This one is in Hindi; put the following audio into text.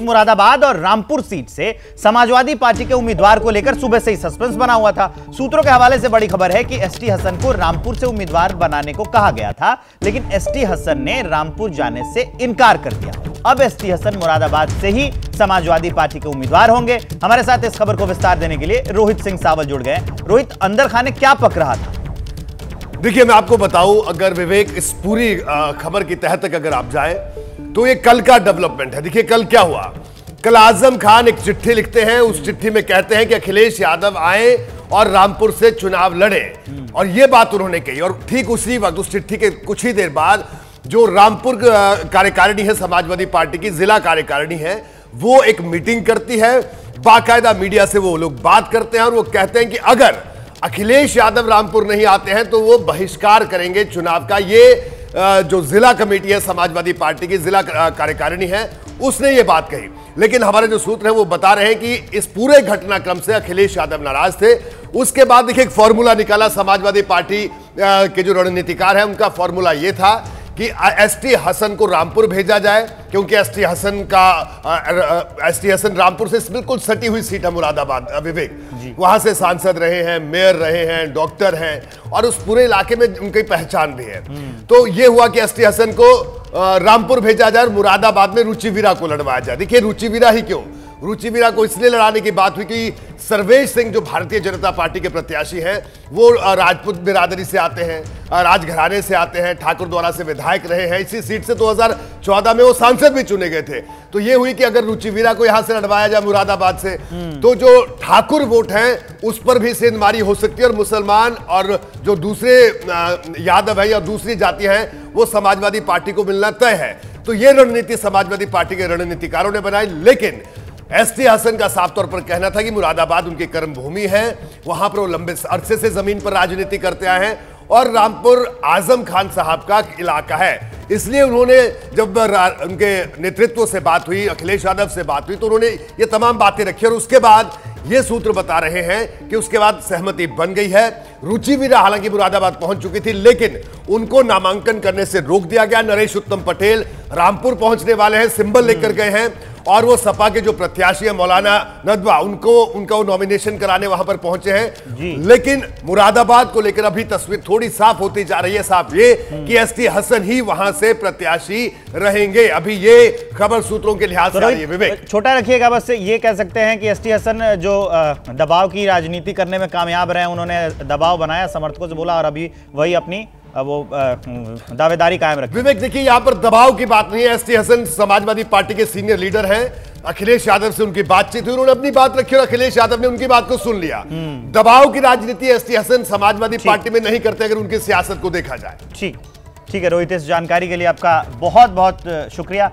मुरादाबाद और रामपुर सीट से समाजवादी पार्टी के उम्मीदवार को लेकर सुबह से ही सस्पेंस बना हुआ था। सूत्रों के हवाले से बड़ी खबर है कि एसटी हसन को रामपुर से उम्मीदवार बनाने को कहा गया था, लेकिन एसटी हसन ने रामपुर जाने से इनकार कर दिया। अब एसटी हसन मुरादाबाद से ही समाजवादी पार्टी के उम्मीदवार होंगे। हमारे साथ इस खबर को विस्तार देने के लिए रोहित सिंह सावल जुड़ गए। रोहित, अंदर खाने क्या पक रहा था? देखिए, मैं आपको बताऊं, अगर विवेक इस पूरी खबर की तह तक अगर आप जाएं तो ये कल का डेवलपमेंट है। देखिए कल क्या हुआ। कल आजम खान एक चिट्ठी लिखते हैं, उस चिट्ठी में कहते हैं कि अखिलेश यादव आए और रामपुर से चुनाव लड़े, और ये बात उन्होंने कही। और ठीक उसी वक्त, उस चिट्ठी के कुछ ही देर बाद, जो रामपुर कार्यकारिणी है समाजवादी पार्टी की, जिला कार्यकारिणी है, वो एक मीटिंग करती है। बाकायदा मीडिया से वो लोग बात करते हैं और वो कहते हैं कि अगर अखिलेश यादव रामपुर नहीं आते हैं तो वो बहिष्कार करेंगे चुनाव का। ये जो जिला कमेटी है समाजवादी पार्टी की, जिला कार्यकारिणी है, उसने ये बात कही। लेकिन हमारे जो सूत्र हैं वो बता रहे हैं कि इस पूरे घटनाक्रम से अखिलेश यादव नाराज थे। उसके बाद देखिए एक फॉर्मूला निकाला समाजवादी पार्टी के जो रणनीतिकार हैं, उनका फॉर्मूला ये था कि एसटी हसन को रामपुर भेजा जाए, क्योंकि एसटी हसन रामपुर से बिल्कुल सटी हुई सीट है मुरादाबाद। विवेक, वहां से सांसद रहे हैं, मेयर रहे हैं, डॉक्टर हैं, और उस पूरे इलाके में उनकी पहचान भी है। तो ये हुआ कि एसटी हसन को रामपुर भेजा जाए और मुरादाबाद में रुचिवीरा को लड़वाया जाए। देखिए रुचिवीरा ही क्यों, रुचिवीरा को इसलिए लड़ाने की बात हुई कि सर्वेश सिंह जो भारतीय जनता पार्टी के प्रत्याशी हैं, वो राजपूत बिरादरी से आते हैं, राजघराने से आते हैं, ठाकुर द्वारा से विधायक रहे हैं। इसी सीट से 2014 में वो सांसद भी चुने गए थे। तो ये हुई कि अगर रुचिवीरा को यहां से लड़वाया जाए मुरादाबाद से, तो जो ठाकुर वोट हैं उस पर भी सेंधमारी हो सकती है, और मुसलमान और जो दूसरे यादव है या दूसरी जातियां हैं वो समाजवादी पार्टी को मिलना तय है। तो ये रणनीति समाजवादी पार्टी के रणनीतिकारों ने बनाई। लेकिन एसटी हसन का साफ तौर पर कहना था कि मुरादाबाद उनकी कर्मभूमि है, वहां पर वो लंबे अरसे से जमीन पर राजनीति करते आए हैं, और रामपुर आजम खान साहब का इलाका है। इसलिए उन्होंने, जब उनके नेतृत्व से बात हुई, अखिलेश यादव से बात हुई, तो उन्होंने ये तमाम बातें रखी। और उसके बाद ये सूत्र बता रहे हैं कि उसके बाद सहमति बन गई है। रुचिवीरा हालांकि मुरादाबाद पहुंच चुकी थी, लेकिन उनको नामांकन करने से रोक दिया गया। नरेश उत्तम पटेल रामपुर पहुंचने वाले हैं, सिंबल लेकर गए हैं, और वो सपा के जो प्रत्याशी है मौलाना नदवा, उनका नॉमिनेशन कराने वहां पर पहुंचे हैं। लेकिन मुरादाबाद को लेकर अभी तस्वीर थोड़ी साफ होती जा रही है। साफ ये कि एसटी हसन ही वहां से प्रत्याशी रहेंगे। अभी ये खबर सूत्रों के लिहाज से आ रही है। विवेक, छोटा रखिएगा, बस ये कह सकते हैं कि एसटी हसन जो दबाव की राजनीति करने में कामयाब रहे, उन्होंने दबाव बनाया, समर्थकों से बोला, और अभी वही अपनी वो दावेदारी कायम रखी। विवेक, देखिए यहां पर दबाव की बात नहीं है। एसटी हसन समाजवादी पार्टी के सीनियर लीडर हैं। अखिलेश यादव से उनकी बातचीत हुई, उन्होंने अपनी बात रखी और अखिलेश यादव ने उनकी बात को सुन लिया। दबाव की राजनीति एसटी हसन समाजवादी पार्टी में नहीं करते, अगर उनकी सियासत को देखा जाए। ठीक है रोहित, इस जानकारी के लिए आपका बहुत बहुत शुक्रिया।